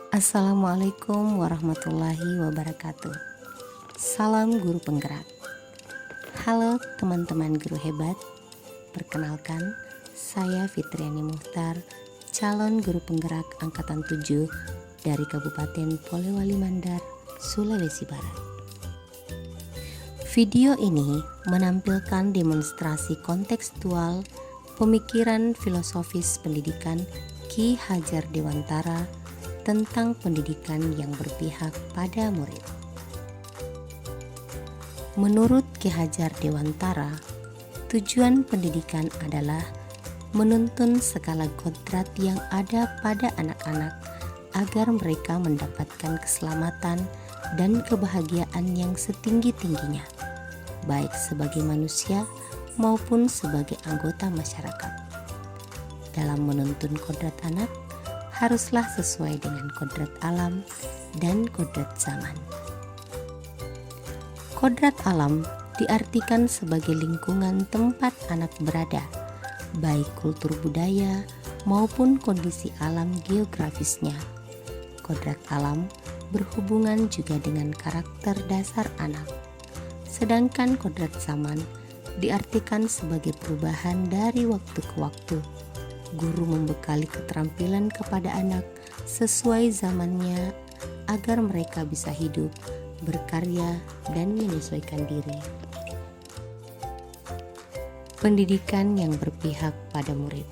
Assalamualaikum warahmatullahi wabarakatuh. Salam guru penggerak. Halo teman-teman guru hebat. Perkenalkan, saya Fitriani Muhtar, calon guru penggerak angkatan 7 dari Kabupaten Polewali Mandar, Sulawesi Barat. Video ini menampilkan demonstrasi kontekstual pemikiran filosofis pendidikan Ki Hajar Dewantara tentang pendidikan yang berpihak pada murid. Menurut Ki Hajar Dewantara, tujuan pendidikan adalah menuntun segala kodrat yang ada pada anak-anak agar mereka mendapatkan keselamatan dan kebahagiaan yang setinggi-tingginya, baik sebagai manusia maupun sebagai anggota masyarakat. Dalam menuntun kodrat anak, haruslah sesuai dengan kodrat alam dan kodrat zaman. Kodrat alam diartikan sebagai lingkungan tempat anak berada, baik kultur budaya maupun kondisi alam geografisnya. Kodrat alam berhubungan juga dengan karakter dasar anak. Sedangkan kodrat zaman diartikan sebagai perubahan dari waktu ke waktu. Guru membekali keterampilan kepada anak sesuai zamannya agar mereka bisa hidup, berkarya, dan menyesuaikan diri. Pendidikan yang berpihak pada murid.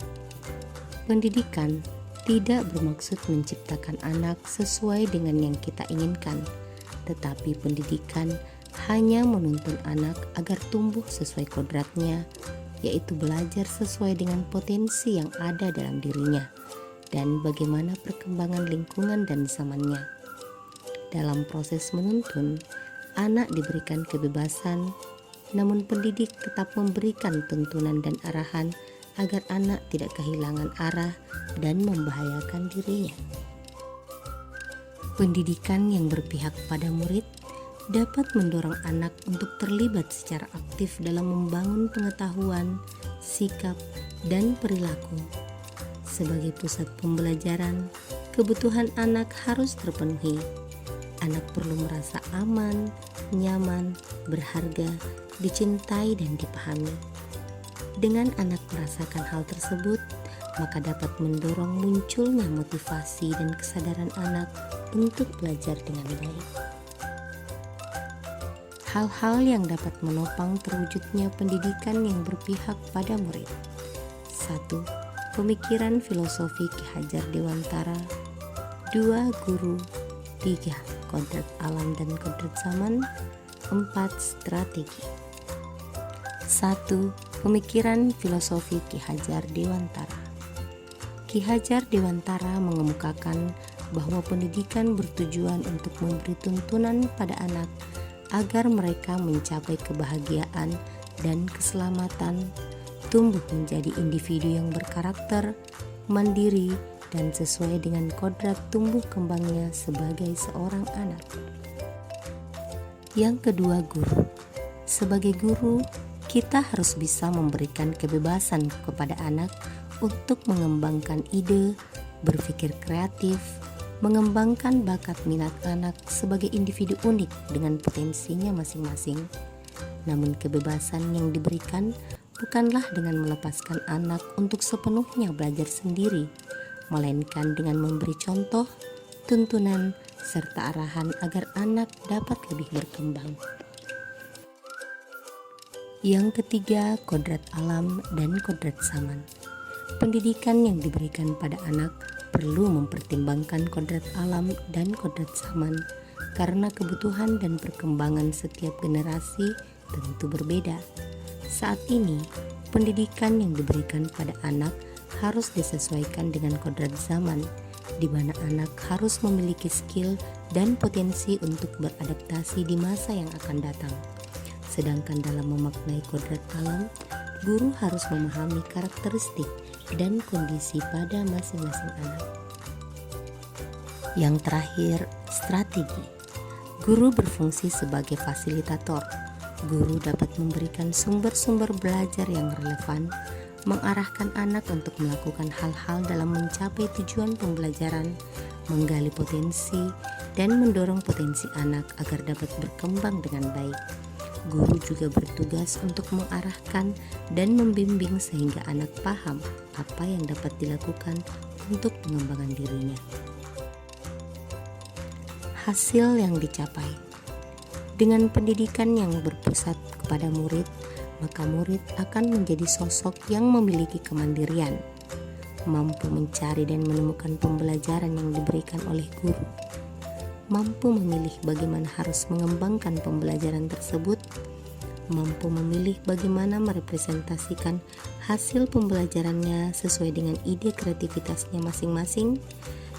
Pendidikan tidak bermaksud menciptakan anak sesuai dengan yang kita inginkan, tetapi pendidikan hanya menuntun anak agar tumbuh sesuai kodratnya, yaitu belajar sesuai dengan potensi yang ada dalam dirinya dan bagaimana perkembangan lingkungan dan zamannya. Dalam proses menuntun, anak diberikan kebebasan, namun pendidik tetap memberikan tuntunan dan arahan agar anak tidak kehilangan arah dan membahayakan dirinya. Pendidikan yang berpihak pada murid dapat mendorong anak untuk terlibat secara aktif dalam membangun pengetahuan, sikap, dan perilaku. Sebagai pusat pembelajaran, kebutuhan anak harus terpenuhi. Anak perlu merasa aman, nyaman, berharga, dicintai, dan dipahami. Dengan anak merasakan hal tersebut, maka dapat mendorong munculnya motivasi dan kesadaran anak untuk belajar dengan baik. Hal-hal yang dapat menopang terwujudnya pendidikan yang berpihak pada murid. 1. Pemikiran filosofi Ki Hajar Dewantara. 2. Guru. 3. Kodrat alam dan kodrat zaman. 4. Strategi. 1. Pemikiran filosofi Ki Hajar Dewantara. Ki Hajar Dewantara mengemukakan bahwa pendidikan bertujuan untuk memberi tuntunan pada anak agar mereka mencapai kebahagiaan dan keselamatan, tumbuh menjadi individu yang berkarakter, mandiri, dan sesuai dengan kodrat tumbuh kembangnya sebagai seorang anak. Yang kedua, guru. Sebagai guru, kita harus bisa memberikan kebebasan kepada anak untuk mengembangkan ide, berpikir kreatif, mengembangkan bakat minat anak sebagai individu unik dengan potensinya masing-masing. Namun kebebasan yang diberikan bukanlah dengan melepaskan anak untuk sepenuhnya belajar sendiri, melainkan dengan memberi contoh, tuntunan, serta arahan agar anak dapat lebih berkembang. Yang ketiga, kodrat alam dan kodrat zaman. Pendidikan yang diberikan pada anak perlu mempertimbangkan kodrat alam dan kodrat zaman, karena kebutuhan dan perkembangan setiap generasi tentu berbeda. Saat ini, pendidikan yang diberikan pada anak harus disesuaikan dengan kodrat zaman, di mana anak harus memiliki skill dan potensi untuk beradaptasi di masa yang akan datang. Sedangkan dalam memaknai kodrat alam, guru harus memahami karakteristik dan kondisi pada masing-masing anak. Yang terakhir, strategi. Guru berfungsi sebagai fasilitator. Guru dapat memberikan sumber-sumber belajar yang relevan, mengarahkan anak untuk melakukan hal-hal dalam mencapai tujuan pembelajaran, menggali potensi, dan mendorong potensi anak agar dapat berkembang dengan baik. Guru juga bertugas untuk mengarahkan dan membimbing sehingga anak paham apa yang dapat dilakukan untuk pengembangan dirinya. Hasil yang dicapai dengan pendidikan yang berpusat kepada murid, maka murid akan menjadi sosok yang memiliki kemandirian, mampu mencari dan menemukan pembelajaran yang diberikan oleh guru, mampu memilih bagaimana harus mengembangkan pembelajaran tersebut, mampu memilih bagaimana merepresentasikan hasil pembelajarannya sesuai dengan ide kreativitasnya masing-masing,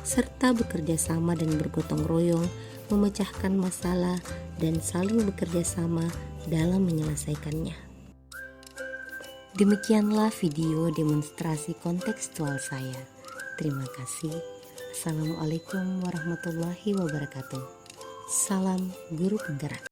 serta bekerja sama dan bergotong royong memecahkan masalah dan saling bekerja sama dalam menyelesaikannya. Demikianlah video demonstrasi kontekstual saya. Terima kasih. Assalamualaikum warahmatullahi wabarakatuh. Salam guru penggerak.